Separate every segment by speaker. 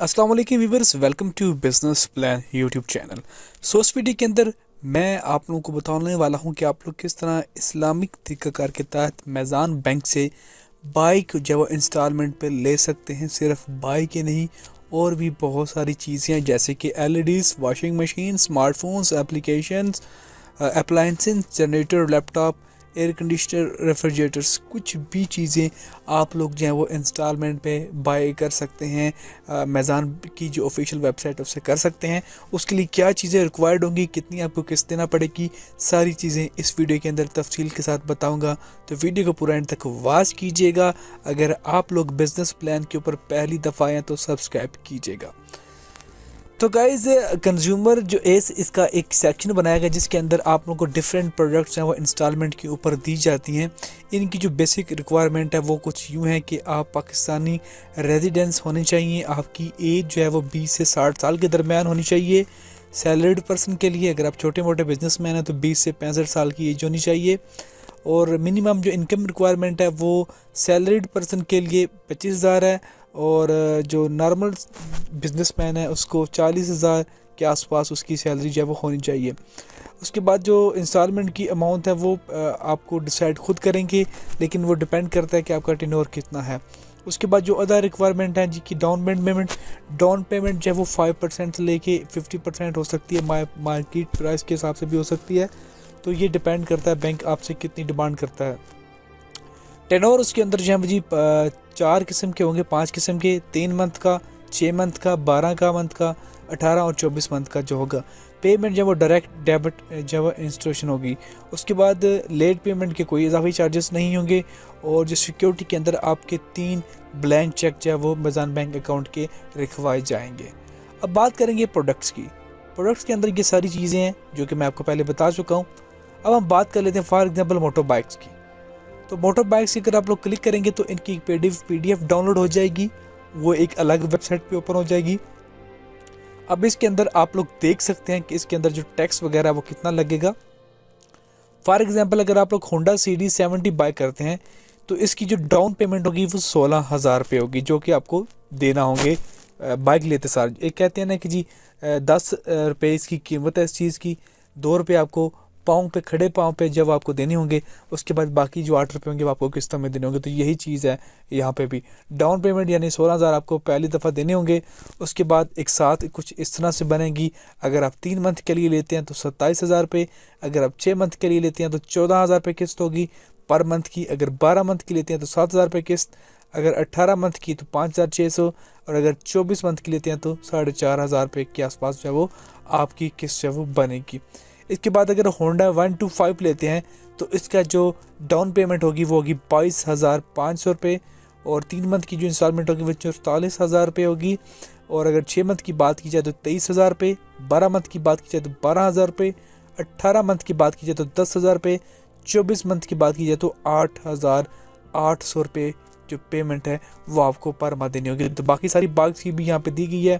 Speaker 1: अस्सलाम वालेकुम viewers, welcome to business plan YouTube channel. इस वीडियो के अंदर मैं आप लोगों को बताने वाला हूं कि आप लोग किस तरह इस्लामिक तरीक़ाकार के तहत मैज़ान बैंक से बाइक जो है इंस्टॉलमेंट पे ले सकते हैं। सिर्फ बाइक ही नहीं, और भी बहुत सारी चीज़ें हैं जैसे कि LEDs, washing machine, smartphones, applications, appliances, generator, laptop, air conditioner, refrigerators, कुछ भी चीज़ें आप लोग जो है वो इंस्टॉलमेंट पे बाय कर सकते हैं। मैज़ान की जो ऑफिशियल वेबसाइट उससे कर सकते हैं। उसके लिए क्या चीज़ें रिक्वायर्ड होंगी, कितनी आपको किस्त देना पड़ेगी, सारी चीज़ें इस वीडियो के अंदर तफसील के साथ बताऊंगा। तो वीडियो को पूरा एंड तक वॉच कीजिएगा। अगर आप लोग बिजनेस प्लान के ऊपर पहली दफ़ा आए तो सब्सक्राइब कीजिएगा। तो गाइज़, कंज्यूमर जो इसका एक सेक्शन बनाया गया जिसके अंदर आप लोगों को डिफरेंट प्रोडक्ट्स हैं वो इंस्टॉलमेंट के ऊपर दी जाती हैं। इनकी जो बेसिक रिक्वायरमेंट है वो कुछ यूँ है कि आप पाकिस्तानी रेजिडेंस होने चाहिए, आपकी एज जो है वो 20 से 60 साल के दरमियान होनी चाहिए। सैलरीड पर्सन के लिए, अगर आप छोटे मोटे बिजनेसमैन हैं तो 20 से 65 साल की एज होनी चाहिए। और मिनिमम जो इनकम रिक्वायरमेंट है वो सैलरीड पर्सन के लिए 25,000 है, और जो नॉर्मल बिजनेसमैन है उसको 40,000 के आसपास उसकी सैलरी जो है वो होनी चाहिए। उसके बाद जो इंस्टॉलमेंट की अमाउंट है वो आपको डिसाइड खुद करेंगे, लेकिन वो डिपेंड करता है कि आपका टर्नओवर कितना है। उसके बाद जो अदर रिक्वायरमेंट है जिसकी डाउन पेमेंट जो है वो 5% से लेके 50% हो सकती है, मार्केट प्राइस के हिसाब से भी हो सकती है। तो ये डिपेंड करता है बैंक आपसे कितनी डिमांड करता है। टेनोर उसके अंदर जो है जी 4 किस्म के होंगे, 5 किस्म के, 3 मंथ का, 6 मंथ का, 12 का मंथ का, 18 और 24 मंथ का जो होगा। पेमेंट जब वो डायरेक्ट डेबिट जब इंस्टॉलेशन होगी। उसके बाद लेट पेमेंट के कोई इजाफी चार्जेस नहीं होंगे। और जो सिक्योरिटी के अंदर आपके 3 ब्लैंक चेक जो है वो मैज़ान बैंक अकाउंट के लिखवाए जाएंगे। अब बात करेंगे प्रोडक्ट्स की। प्रोडक्ट्स के अंदर ये सारी चीज़ें हैं जो कि मैं आपको पहले बता चुका हूँ। अब हम बात कर लेते हैं फॉर एग्जाम्पल मोटर बाइक्स की। तो मोटर बाइक्स की अगर आप लोग क्लिक करेंगे तो इनकी PDF डाउनलोड हो जाएगी, वो एक अलग वेबसाइट पे ओपन हो जाएगी। अब इसके अंदर आप लोग देख सकते हैं कि इसके अंदर जो टैक्स वगैरह वो कितना लगेगा। फॉर एग्जांपल अगर आप लोग होंडा CD70 बाय करते हैं तो इसकी जो डाउन पेमेंट होगी वो 16,000 रुपये होगी, जो कि आपको देना होंगे बाइक लेते सार। एक कहते हैं ना कि जी 10 रुपये इसकी कीमत है इस चीज़ की, 2 रुपये आपको पाँव पे, खड़े पाँव पे जब आपको देने होंगे। उसके बाद बाकी जो 8 रुपये होंगे वो आपको किस्तों में देने होंगे। तो यही चीज़ है यहाँ पे भी। डाउन पेमेंट यानी 16,000 आपको पहली दफ़ा देने होंगे। उसके बाद एक साथ कुछ इस तरह से बनेगी। अगर आप 3 मंथ के लिए लेते हैं तो 27,000 रुपये, अगर आप 6 मंथ के लिए लेते हैं तो 14,000 रुपये किस्त होगी पर मंथ की। अगर 12 मंथ की लेते हैं तो 7,000 रुपये किस्त, अगर 18 मंथ की तो 5,600, और अगर 24 मंथ की लेते हैं तो 4,500 रुपये के आसपास जो है वो आपकी किस्त जो है वो बनेगी। इसके बाद अगर होंडा 125 लेते हैं तो इसका जो डाउन पेमेंट होगी वो होगी 22,500 रुपये, और 3 मंथ की जो इंस्टॉलमेंट होगी वो 44,000 रुपये होगी। और अगर 6 मंथ की बात की जाए तो 23,000 रुपये, 12 मंथ की बात की जाए तो 12,000 रुपये, 18 मंथ की बात की जाए तो 10,000 रुपये, 24 मंथ की बात की जाए तो 8,800 रुपये जो पेमेंट है वो आपको पर माह देनी होगी। तो बाकी सारी बाइक्स की भी यहाँ पे दी गई है।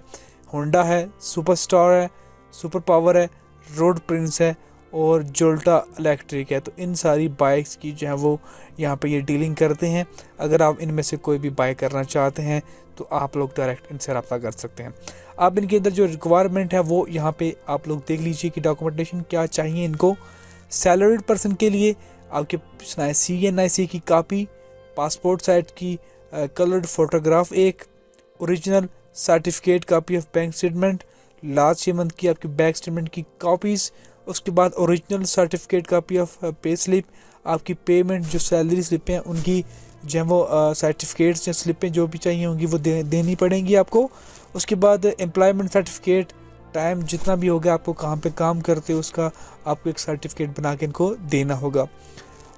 Speaker 1: होंडा है, सुपर स्टार है, सुपर पावर है, रोड प्रिंस है और जोल्टा इलेक्ट्रिक है। तो इन सारी बाइक्स की जो है वो यहाँ पे ये डीलिंग करते हैं। अगर आप इनमें से कोई भी बाय करना चाहते हैं तो आप लोग डायरेक्ट इनसे रब्ता कर सकते हैं। अब इनके अंदर जो रिक्वायरमेंट है वो यहाँ पे आप लोग देख लीजिए कि डॉक्यूमेंटेशन क्या चाहिए इनको। सैलरीड पर्सन के लिए आपके CNIC की कापी, पासपोर्ट साइज की कलर्ड फोटोग्राफ, एक original certificate copy of bank statement, last 6 month की आपकी बैंक स्टेटमेंट की कॉपीज़। उसके बाद original certificate copy of pay slip, आपकी पेमेंट जो सैलरी स्लिपें हैं उनकी जो है वो सर्टिफिकेट्स या स्लिपें जो भी चाहिए होंगी वो देनी पड़ेंगी आपको। उसके बाद एम्प्लॉयमेंट सर्टिफिकेट, टाइम जितना भी होगा आपको कहाँ पे काम करते हो उसका आपको एक सर्टिफिकेट बना के इनको देना होगा।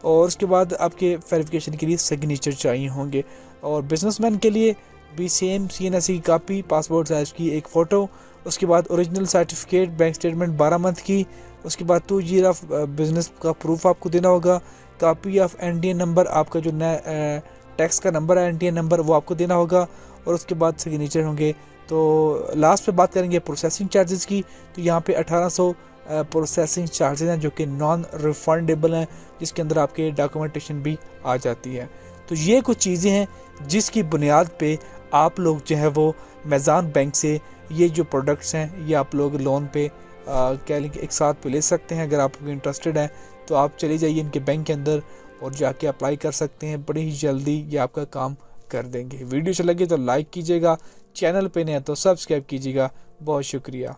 Speaker 1: और उसके बाद आपके वेरिफिकेशन के लिए सिग्नेचर चाहिए होंगे। और बिजनेसमैन के लिए भी सेम CNIC की कापी, पासपोर्ट साइज की एक फ़ोटो, उसके बाद original certificate, bank statement 12 month की। उसके बाद 2 ईयर ऑफ बिजनेस का प्रूफ आपको देना होगा। कापी ऑफ NTN नंबर, आपका जो नया टैक्स का नंबर है NTN नंबर वो आपको देना होगा। और उसके बाद सिग्नेचर होंगे। तो लास्ट पे बात करेंगे प्रोसेसिंग चार्जेस की। तो यहाँ पे 1800 प्रोसेसिंग चार्जेस हैं जो कि नॉन रिफंडेबल हैं, जिसके अंदर आपके डॉक्यूमेंटेशन भी आ जाती है। तो ये कुछ चीज़ें हैं जिसकी बुनियाद पे आप लोग जो है वो मेज़ान बैंक से ये जो प्रोडक्ट्स हैं ये आप लोग लोन पे क्या लेंगे एक साथ पे ले सकते हैं। अगर आप लोग इंटरेस्टेड हैं तो आप चले जाइए इनके बैंक के अंदर और जाके अप्लाई कर सकते हैं। बड़ी ही जल्दी ये आपका काम कर देंगे। वीडियो अच्छा लगे तो लाइक कीजिएगा, चैनल पे नए हैं तो सब्सक्राइब कीजिएगा। बहुत शुक्रिया।